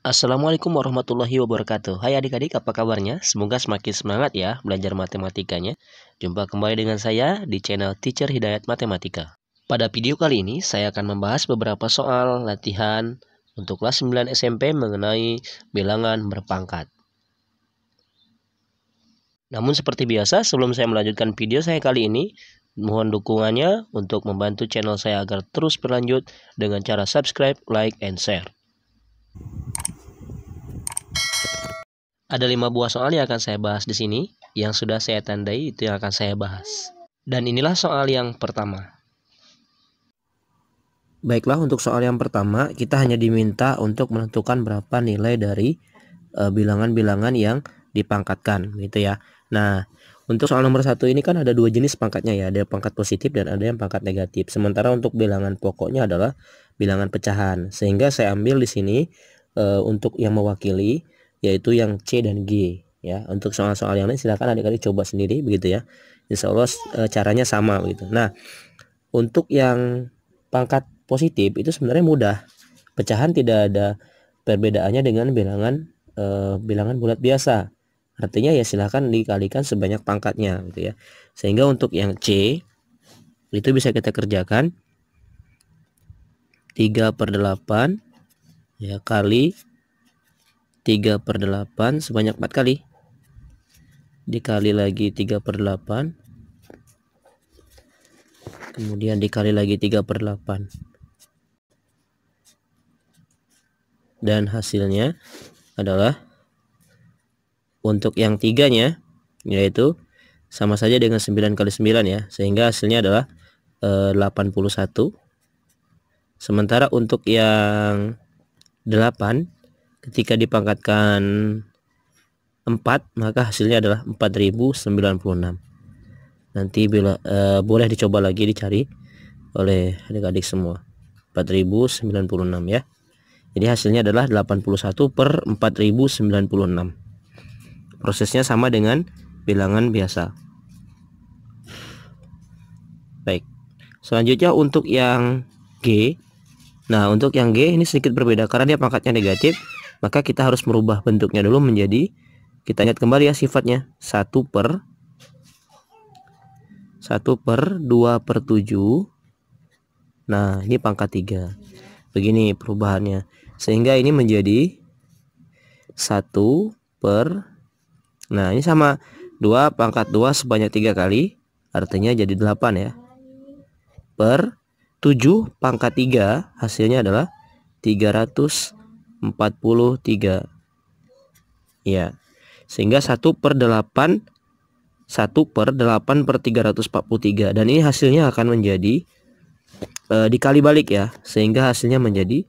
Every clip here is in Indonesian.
Assalamualaikum warahmatullahi wabarakatuh. Hai adik-adik, apa kabarnya? Semoga semakin semangat ya belajar matematikanya. Jumpa kembali dengan saya di channel Teacher Hidayat Matematika. Pada video kali ini saya akan membahas beberapa soal latihan untuk kelas 9 SMP mengenai bilangan berpangkat. Namun seperti biasa, sebelum saya melanjutkan video saya kali ini, mohon dukungannya untuk membantu channel saya agar terus berlanjut dengan cara subscribe, like, and share. Ada 5 buah soal yang akan saya bahas di sini. Yang sudah saya tandai itu yang akan saya bahas. Dan inilah soal yang pertama. Baiklah, untuk soal yang pertama kita hanya diminta untuk menentukan berapa nilai dari bilangan-bilangan yang dipangkatkan, gitu ya. Nah, untuk soal nomor 1 ini kan ada dua jenis pangkatnya ya, ada pangkat positif dan ada yang pangkat negatif. Sementara untuk bilangan pokoknya adalah bilangan pecahan. Sehingga saya ambil di sini untuk yang mewakili yaitu yang C dan G ya. Untuk soal-soal yang lain silakan adik-adik coba sendiri begitu ya. Insya Allah caranya sama begitu. Nah, untuk yang pangkat positif itu sebenarnya mudah. Pecahan tidak ada perbedaannya dengan bilangan bulat biasa. Artinya ya silahkan dikalikan sebanyak pangkatnya gitu ya. Sehingga untuk yang C itu bisa kita kerjakan 3/8 ya kali 3/8 sebanyak 4 kali. Dikali lagi 3/8. Kemudian dikali lagi 3/8. Dan hasilnya adalah untuk yang tiganya yaitu sama saja dengan 9 kali 9 ya. Sehingga hasilnya adalah 81. Sementara untuk yang 8 ketika dipangkatkan 4 maka hasilnya adalah 4096. Nanti bila boleh dicoba lagi dicari oleh adik-adik semua. 4096 ya. Jadi hasilnya adalah 81/4096. Prosesnya sama dengan bilangan biasa. Baik. Selanjutnya untuk yang G. Nah, untuk yang G ini sedikit berbeda karena dia pangkatnya negatif, maka kita harus merubah bentuknya dulu menjadi, kita lihat kembali ya sifatnya, 1/2/7. Nah, ini pangkat 3. Begini perubahannya. Sehingga ini menjadi 1 per, nah ini sama 2 pangkat 2 sebanyak 3 kali, artinya jadi 8 ya. Per 7 pangkat 3 hasilnya adalah 343 ya. Sehingga 1/8 1/8/343, dan ini hasilnya akan menjadi dikali balik ya, sehingga hasilnya menjadi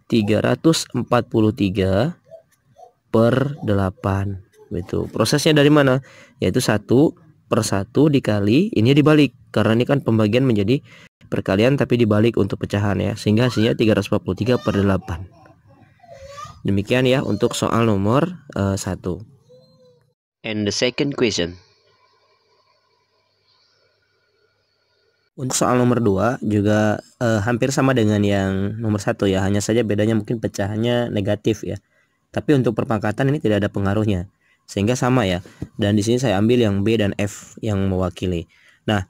343/8. Itu prosesnya dari mana? Yaitu 1/1 dikali, ini dibalik karena ini kan pembagian menjadi perkalian tapi dibalik untuk pecahan ya, sehingga hasilnya 343/8. Demikian ya untuk soal nomor 1. And the second question. Untuk soal nomor 2 juga hampir sama dengan yang nomor 1 ya, hanya saja bedanya mungkin pecahannya negatif ya. Tapi untuk perpangkatan ini tidak ada pengaruhnya, sehingga sama ya. Dan di sini saya ambil yang B dan F yang mewakili. Nah,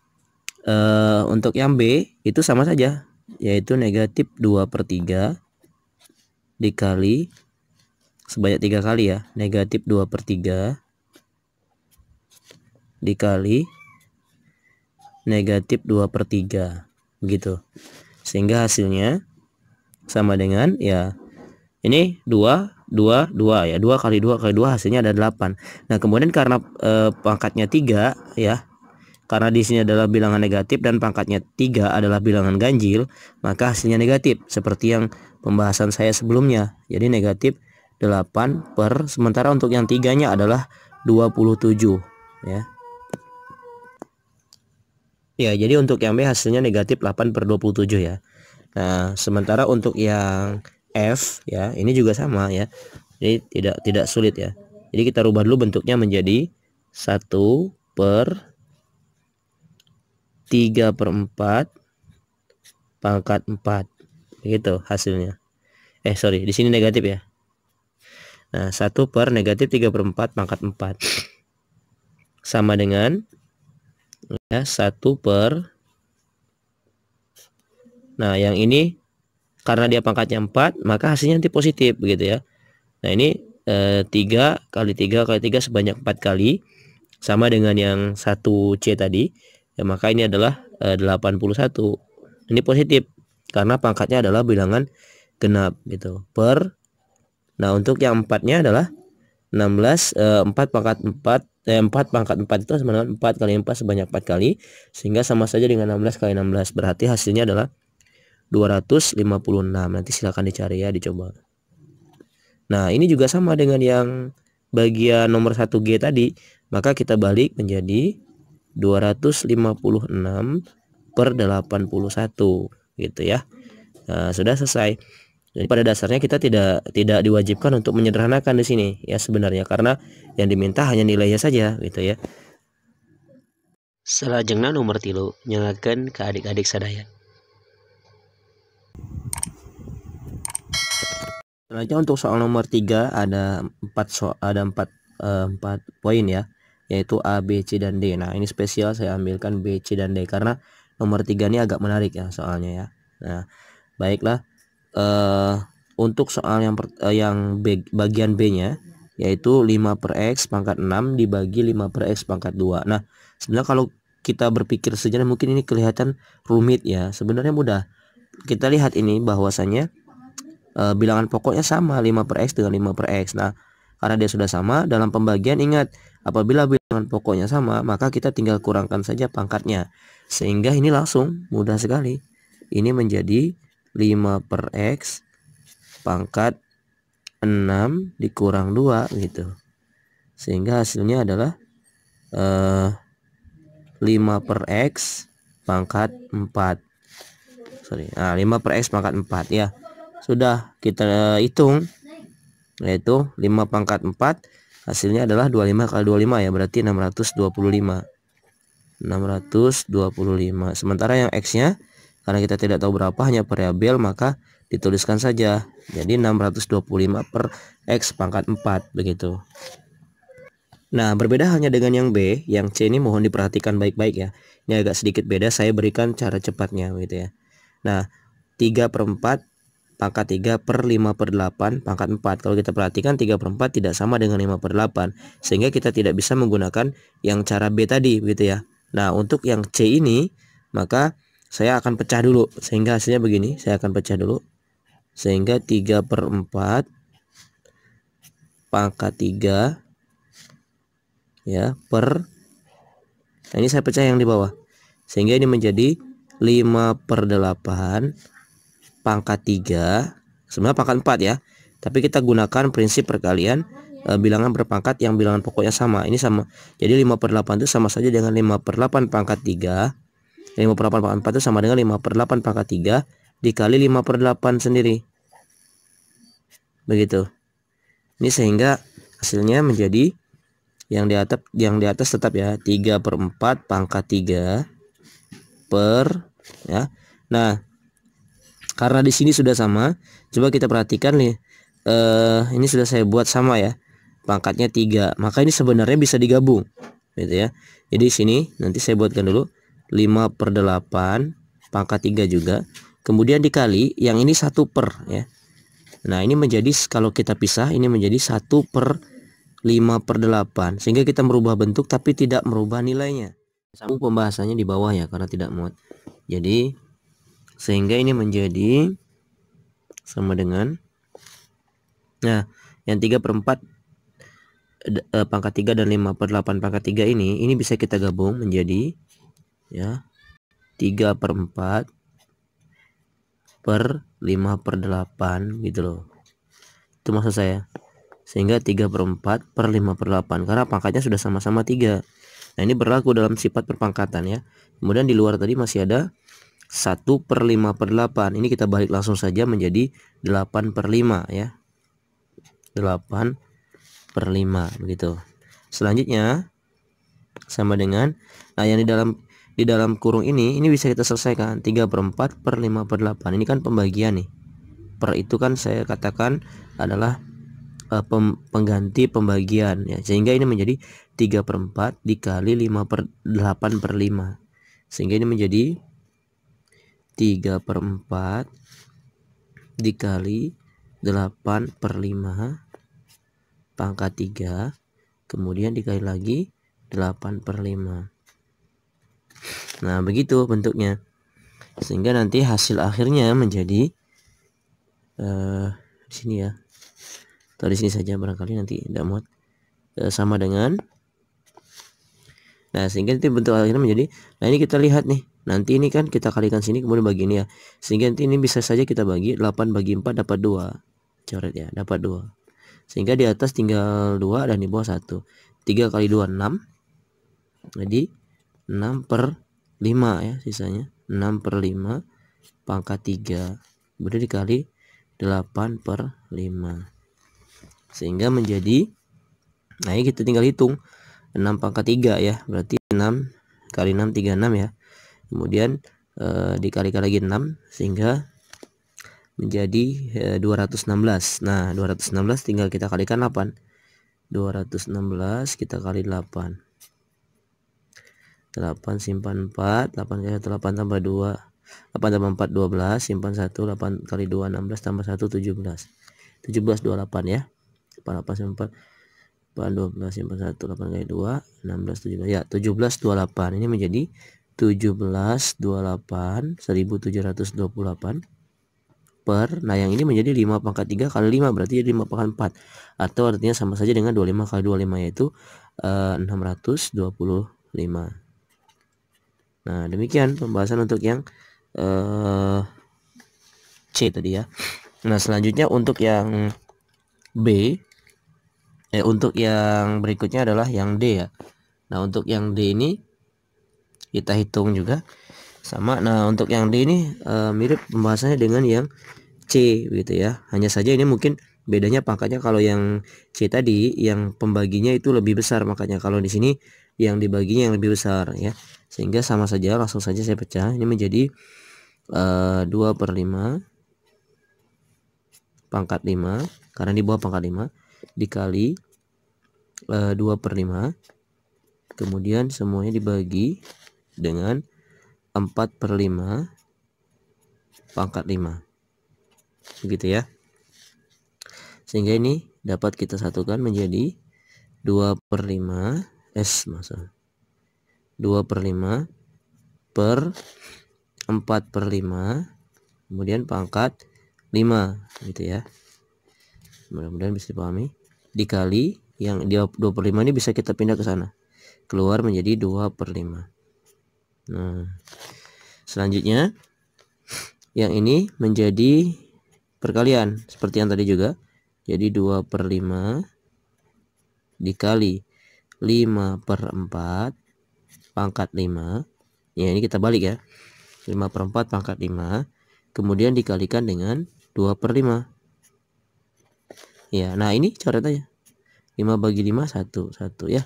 untuk yang B itu sama saja, yaitu negatif 2/3 dikali sebanyak 3 kali ya, negatif 2/3 dikali negatif 2/3 begitu. Sehingga hasilnya sama dengan ya ini 2 ya, 2 kali 2 kali 2 hasilnya ada 8. Nah, kemudian karena pangkatnya 3 ya, karena di sini adalah bilangan negatif dan pangkatnya 3 adalah bilangan ganjil, maka hasilnya negatif seperti yang pembahasan saya sebelumnya. Jadi negatif 8 per, sementara untuk yang tiganya adalah 27 ya. Ya, jadi untuk yang B hasilnya negatif 8/27 ya. Nah, sementara untuk yang F ya, ini juga sama ya. Jadi tidak sulit ya. Jadi kita rubah dulu bentuknya menjadi 1/3/4 pangkat 4. Begitu hasilnya. Sorry, di sini negatif ya. Nah, 1 per negatif 3/4 pangkat 4 sama dengan ya 1 per, nah yang ini karena dia pangkatnya 4 maka hasilnya nanti positif begitu ya. Nah ini 3 kali 3 kali 3 sebanyak 4 kali sama dengan yang 1C tadi ya, maka ini adalah 81. Ini positif karena pangkatnya adalah bilangan genap gitu. Per, nah untuk yang 4-nya adalah 16, 4 pangkat 4 4 pangkat 4 itu sama dengan 4 kali 4 sebanyak 4 kali, sehingga sama saja dengan 16 kali 16, berarti hasilnya adalah 256. Nanti silakan dicari ya, dicoba. Nah ini juga sama dengan yang bagian nomor 1G tadi, maka kita balik menjadi 256 per 81 gitu ya. Nah, sudah selesai. Jadi pada dasarnya kita tidak diwajibkan untuk menyederhanakan di sini ya sebenarnya, karena yang diminta hanya nilainya saja gitu ya. Salajengna nomor 3 nyalakan ke adik-adik sadaya. Selanjutnya untuk soal nomor 3 ada 4 poin ya, yaitu A, B, C, dan D. Nah ini spesial saya ambilkan B, C, dan D karena nomor 3 ini agak menarik ya soalnya ya. Nah baiklah, untuk soal yang bagian B-nya yaitu 5 per X pangkat 6 dibagi 5 per X pangkat 2. Nah sebenarnya kalau kita berpikir sejenak mungkin ini kelihatan rumit ya, sebenarnya mudah. Kita lihat ini bahwasanya bilangan pokoknya sama 5 per X dengan 5 per X. Nah karena dia sudah sama, dalam pembagian ingat apabila bilangan pokoknya sama maka kita tinggal kurangkan saja pangkatnya, sehingga ini langsung mudah sekali. Ini menjadi 5 per X pangkat 6 dikurang 2 gitu, sehingga hasilnya adalah 5 per X pangkat 4. Nah 5 per X pangkat 4 ya. Sudah kita hitung, yaitu 5 pangkat 4 hasilnya adalah 25 kali 25 ya, berarti 625. Sementara yang X nya karena kita tidak tahu berapa, hanya variabel, maka dituliskan saja. Jadi 625 per X pangkat 4 begitu. Nah berbeda halnya dengan yang B, yang C ini mohon diperhatikan baik-baik ya. Ini agak sedikit beda, saya berikan cara cepatnya gitu ya. Nah 3 per 4 pangkat 3 per 5 per 8 pangkat 4. Kalau kita perhatikan 3 per 4 tidak sama dengan 5 per 8, sehingga kita tidak bisa menggunakan yang cara B tadi gitu ya. Nah untuk yang C ini maka saya akan pecah dulu, sehingga hasilnya begini. Saya akan pecah dulu, sehingga 3 per 4 pangkat 3 ya per, nah ini saya pecah yang di bawah, sehingga ini menjadi 5 per 8 pangkat 3, sebenarnya pangkat 4 ya, tapi kita gunakan prinsip perkalian bilangan berpangkat yang bilangan pokoknya sama. Ini sama, jadi 5 per 8 itu sama saja dengan 5 per 8 pangkat 3. 5 per 8 pangkat 4 itu sama dengan 5 per 8 pangkat 3 dikali 5 per 8 sendiri begitu. Ini sehingga hasilnya menjadi yang di atas tetap ya, 3 per 4 pangkat 3 per ya. Nah karena di sini sudah sama, coba kita perhatikan nih, ini sudah saya buat sama ya, pangkatnya 3, maka ini sebenarnya bisa digabung gitu ya. Jadi sini nanti saya buatkan dulu 5 per 8 pangkat 3 juga, kemudian dikali yang ini 1 per ya. Nah ini menjadi, kalau kita pisah ini menjadi 1 per 5 per 8, sehingga kita merubah bentuk tapi tidak merubah nilainya. Sambung pembahasannya di bawah ya karena tidak muat. Jadi sehingga ini menjadi sama dengan, nah yang 3 per 4 pangkat 3 dan 5 per 8 pangkat 3 ini bisa kita gabung menjadi ya 3 per 4 per 5 per 8 gitu loh. Itu maksud saya. Sehingga 3 per 4 per 5 per 8 karena pangkatnya sudah sama-sama 3. Nah ini berlaku dalam sifat perpangkatan ya. Kemudian di luar tadi masih ada 1 per 5 per 8. Ini kita balik langsung saja menjadi 8 per 5 ya. 8 per 5 begitu. Selanjutnya sama dengan, nah yang di dalam kurung ini bisa kita selesaikan. 3 per 4 per 5 per 8. Ini kan pembagian nih. Per itu kan saya katakan adalah pengganti pembagian ya, sehingga ini menjadi 3/4 dikali 8/5, sehingga ini menjadi 3/4 dikali 8/5 pangkat 3, kemudian dikali lagi 8/5. Nah begitu bentuknya, sehingga nanti hasil akhirnya menjadi di sini ya, atau di sini saja barangkali nanti tidak muat, sama dengan, nah sehingga nanti bentuk akhirnya menjadi, nah ini kita lihat nih, nanti ini kan kita kalikan sini kemudian bagi ini ya, sehingga nanti ini bisa saja kita bagi 8 bagi 4 dapat 2, coret ya, dapat 2, sehingga di atas tinggal 2 dan di bawah 1. 3 kali 2 6, jadi 6/5 ya, sisanya 6/5 pangkat 3, kemudian dikali 8/5, sehingga menjadi, nah ini kita tinggal hitung 6 pangkat 3 ya, berarti 6 kali 6 36 ya, kemudian dikalikan lagi 6 sehingga menjadi 216. Nah 216 tinggal kita kalikan 8, 216 kita kali 8, 8 simpan 4, 8 kali 1 8 tambah 2, 8 tambah 4 12, simpan 1, 8 kali 2 16 tambah 1 17, 17 28 ya, 8 simpan 4, 12 simpan 1, 8 kali 2 16 17 ya, 17 28. Ini menjadi 17 28 1728 per, nah yang ini menjadi 5 pangkat 3 kali 5, berarti jadi 5 pangkat 4, atau artinya sama saja dengan 25 kali 25, yaitu 625. Nah demikian pembahasan untuk yang C tadi ya. Nah selanjutnya untuk yang B, untuk yang berikutnya adalah yang D ya. Nah untuk yang D ini kita hitung juga sama. Nah untuk yang D ini mirip pembahasannya dengan yang C gitu ya, hanya saja ini mungkin bedanya pangkatnya, kalau yang C tadi yang pembaginya itu lebih besar, makanya kalau di sini yang dibaginya yang lebih besar ya, sehingga sama saja, langsung saja saya pecah, ini menjadi 2/5 pangkat 5 karena di bawah pangkat 5 dikali 2/5, kemudian semuanya dibagi dengan 4/5 pangkat 5, begitu ya, sehingga ini dapat kita satukan menjadi 2/5 masa 2/5 per 4/5 kemudian pangkat 5 gitu ya, mudah-mudahan bisa dipahami, dikali yang 2/5 ini bisa kita pindah ke sana, keluar menjadi 2/5. Nah selanjutnya yang ini menjadi perkalian seperti yang tadi juga, jadi 2/5 dikali 5/4 pangkat 5 ya, ini kita balik ya, 5/4 pangkat 5 kemudian dikalikan dengan 2/5 ya. Nah ini coret aja, 5 bagi 5 1 1 ya,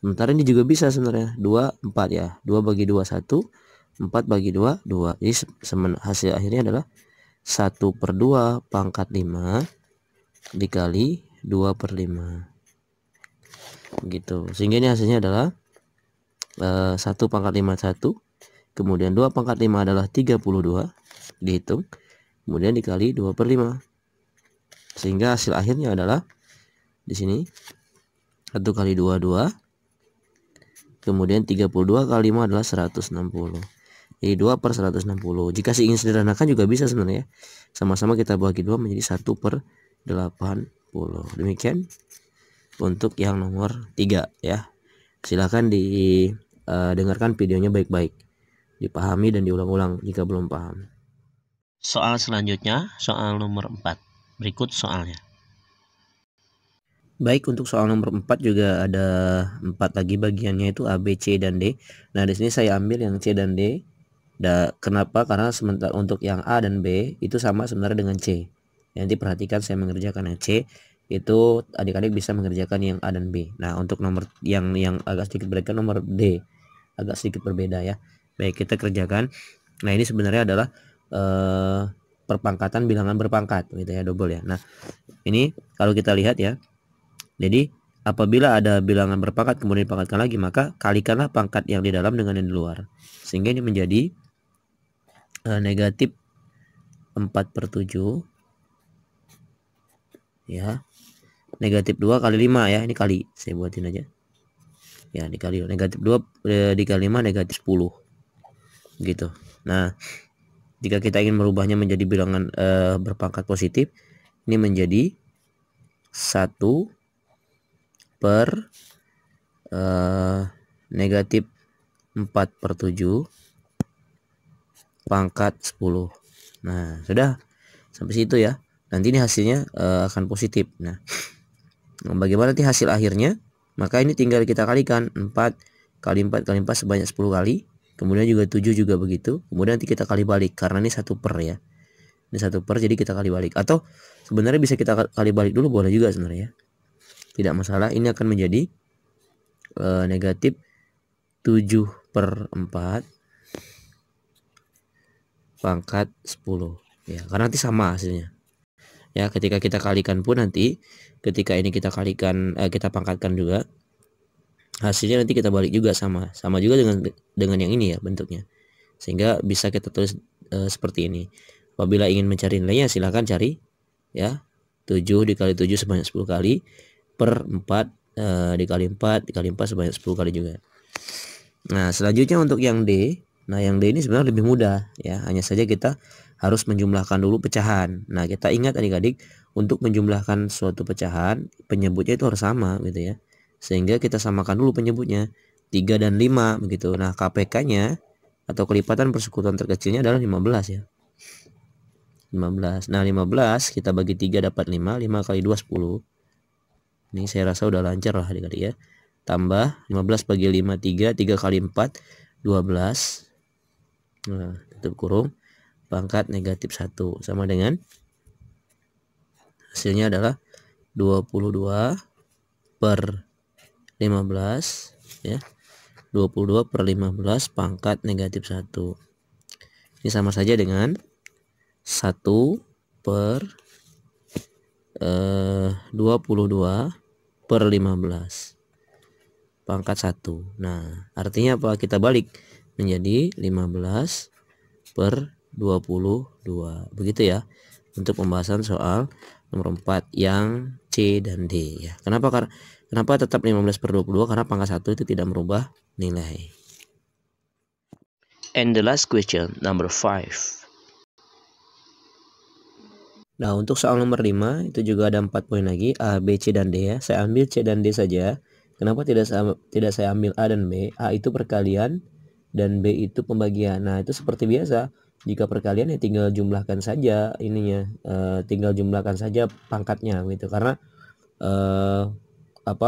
sementara ini juga bisa sebenarnya 2 4 ya, 2 bagi 2 1, 4 bagi 2 2, jadi hasil akhirnya adalah 1/2 pangkat 5 dikali 2/5 gitu, sehingga ini hasilnya adalah 1 pangkat 5 1, kemudian 2 pangkat 5 adalah 32, dihitung kemudian dikali 2/5, sehingga hasil akhirnya adalah di sini 1 kali 2 2, kemudian 32 kali 5 adalah 160, jadi 2/160. Jika ingin sederhanakan juga bisa sebenarnya, sama-sama kita bagi 2 menjadi 1/80. Demikian untuk yang nomor 3 ya. Silahkan didengarkan videonya baik-baik, dipahami dan diulang-ulang jika belum paham. Soal selanjutnya, soal nomor 4. Berikut soalnya. Baik, untuk soal nomor 4 juga ada 4 lagi bagiannya, itu A, B, C, dan D. Nah, di sini saya ambil yang C dan D. Kenapa? Karena sementara untuk yang A dan B itu sama sebenarnya dengan C. Nanti perhatikan saya mengerjakan yang C, itu adik-adik bisa mengerjakan yang A dan B. Nah, untuk nomor yang agak sedikit berbeda, nomor D agak sedikit berbeda ya. Baik, kita kerjakan. Nah, ini sebenarnya adalah perpangkatan bilangan berpangkat gitu ya, double ya. Nah, Ini kalau kita lihat ya. Jadi apabila ada bilangan berpangkat kemudian dipangkatkan lagi, maka kalikanlah pangkat yang di dalam dengan yang di luar. Sehingga ini menjadi negatif 4/7 ya. Negatif 2 kali 5 ya. Ini kali, saya buatin aja. Ya, dikali negatif 2 dikali 5 negatif 10. Gitu. Nah, jika kita ingin merubahnya menjadi bilangan berpangkat positif, ini menjadi 1 per negatif 4/7 pangkat 10. Nah, sudah sampai situ ya. Nanti ini hasilnya akan positif. Nah, bagaimana nanti hasil akhirnya? Maka ini tinggal kita kalikan 4 kali 4 kali 4 sebanyak 10 kali. Kemudian juga 7 juga begitu. Kemudian nanti kita kali balik karena ini 1 per ya. Ini 1 per, jadi kita kali balik. Atau sebenarnya bisa kita kali balik dulu, boleh juga sebenarnya. Tidak masalah. Ini akan menjadi negatif 7/4 pangkat 10 ya, karena nanti sama hasilnya ya. Ketika kita kalikan pun nanti ketika ini kita kalikan kita pangkatkan juga, hasilnya nanti kita balik juga sama juga dengan yang ini ya bentuknya, sehingga bisa kita tulis seperti ini. Apabila ingin mencari nilainya silahkan cari ya, 7 dikali 7 sebanyak 10 kali per 4 dikali 4 dikali 4 sebanyak 10 kali juga. Nah, selanjutnya untuk yang D. Nah, yang D ini sebenarnya lebih mudah ya. Hanya saja kita harus menjumlahkan dulu pecahan. Nah, kita ingat adik-adik, untuk menjumlahkan suatu pecahan, penyebutnya itu harus sama gitu ya. Sehingga kita samakan dulu penyebutnya. 3 dan 5 begitu. Nah, KPK-nya atau kelipatan persekutuan terkecilnya adalah 15 ya. 15. Nah, 15 kita bagi 3 dapat 5. 5 kali 2 10. Ini saya rasa udah lancar lah adik-adik ya. Tambah 15 bagi 5 3, 3 kali 4 12. Nah, tutup kurung pangkat negatif 1 sama dengan hasilnya adalah 22 per 15 ya. 22 per 15 pangkat negatif 1. Ini sama saja dengan 1 per 22 per 15 pangkat 1. Nah, artinya apa? Kita balik menjadi 15 per 22. Begitu ya untuk pembahasan soal nomor 4 yang C dan D ya. Kenapa tetap 15 per 22? Karena pangkat 1 itu tidak merubah nilai. And the last question, number 5. Nah, untuk soal nomor 5 itu juga ada 4 poin lagi, A, B, C, dan D ya. Saya ambil C dan D saja. Kenapa tidak saya ambil A dan B? A itu perkalian dan B itu pembagian. Nah, itu seperti biasa. Jika perkalian ya tinggal jumlahkan saja ininya, tinggal jumlahkan saja pangkatnya gitu. Karena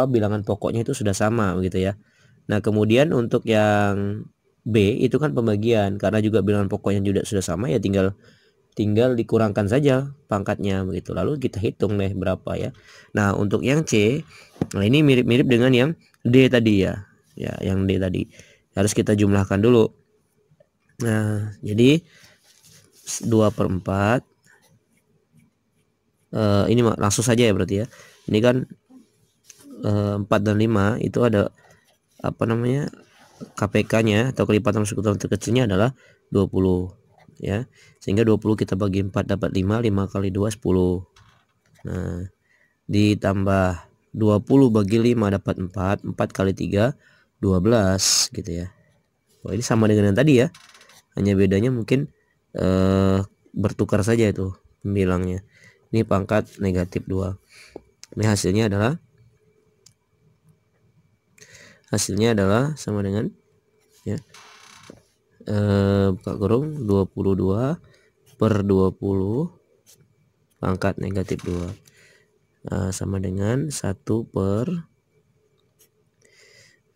bilangan pokoknya itu sudah sama begitu ya. Nah, kemudian untuk yang B itu kan pembagian, karena juga bilangan pokoknya juga sudah sama ya, tinggal dikurangkan saja pangkatnya begitu. Lalu kita hitung deh berapa ya. Nah, untuk yang C, nah ini mirip-mirip dengan yang D tadi ya. Ya, yang D tadi harus kita jumlahkan dulu. Nah, jadi 2/4 ini langsung saja ya berarti ya. Ini kan 4 dan 5 itu ada KPK-nya atau kelipatan persekutuan terkecilnya adalah 20 ya. Sehingga 20 kita bagi 4 dapat 5. 5 kali 2 10. Nah, ditambah 20 bagi 5 dapat 4. 4 kali 3 12 gitu ya. Oh, ini sama dengan yang tadi ya. Hanya bedanya mungkin bertukar saja itu pembilangnya. Ini pangkat negatif 2. Ini hasilnya adalah sama dengan ya, buka kurung 22 per 20 pangkat negatif 2 sama dengan 1 per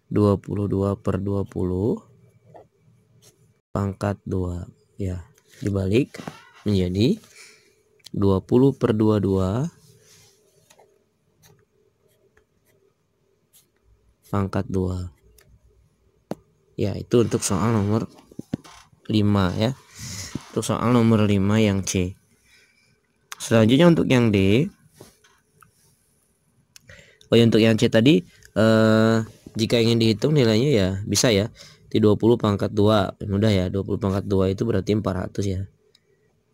22 per 20 pangkat 2 ya. Dibalik menjadi 20 per 22 pangkat 2 ya. Itu untuk soal nomor 5 ya. Untuk soal nomor 5 yang C. Selanjutnya untuk yang D. Oh ya, untuk yang C tadi jika ingin dihitung nilainya ya bisa ya. Di 20 pangkat 2 mudah ya. 20 pangkat 2 itu berarti 400 ya.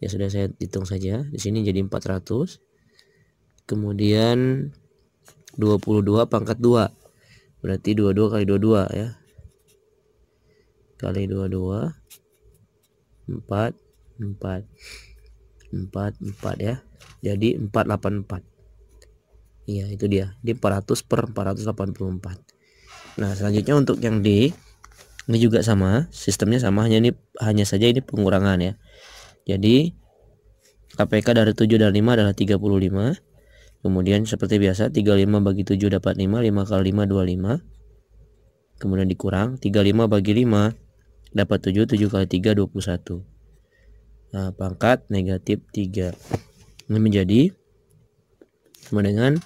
Ya sudah, saya hitung saja. Di sini jadi 400. Kemudian 22 pangkat 2 berarti 22 kali 22 ya. Kali 22 4 4 4 ya. Jadi 484. Iya, itu dia. Di 400 per 484. Nah, selanjutnya untuk yang D ini juga sama, sistemnya sama, hanya saja ini pengurangan ya. Jadi KPK dari 7 dan 5 adalah 35. Kemudian seperti biasa 35 bagi 7 dapat 5, 5 kali 5 25. Kemudian dikurang 35 bagi 5 dapat 7, 7 kali 3 21. Nah, pangkat negatif 3. Ini menjadi sama dengan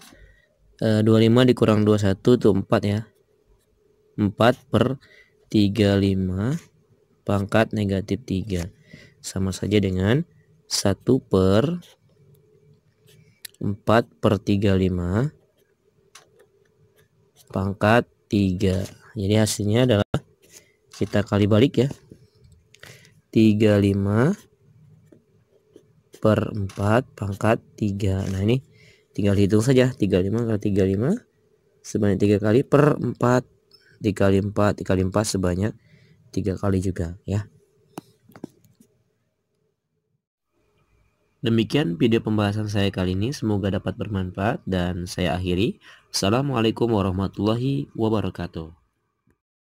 25 dikurang 21 itu 4 ya. 4 per 35 pangkat negatif 3. Sama saja dengan 1 per 4 per 35 pangkat 3. Jadi hasilnya adalah kita kali balik ya. 35 per 4 pangkat 3. Nah, ini tinggal hitung saja. 35 kali 35 sebanyak 3 kali per 4. Dikali 4 dikali 4 sebanyak 3 kali juga ya. Demikian video pembahasan saya kali ini, semoga dapat bermanfaat dan saya akhiri. Assalamualaikum warahmatullahi wabarakatuh.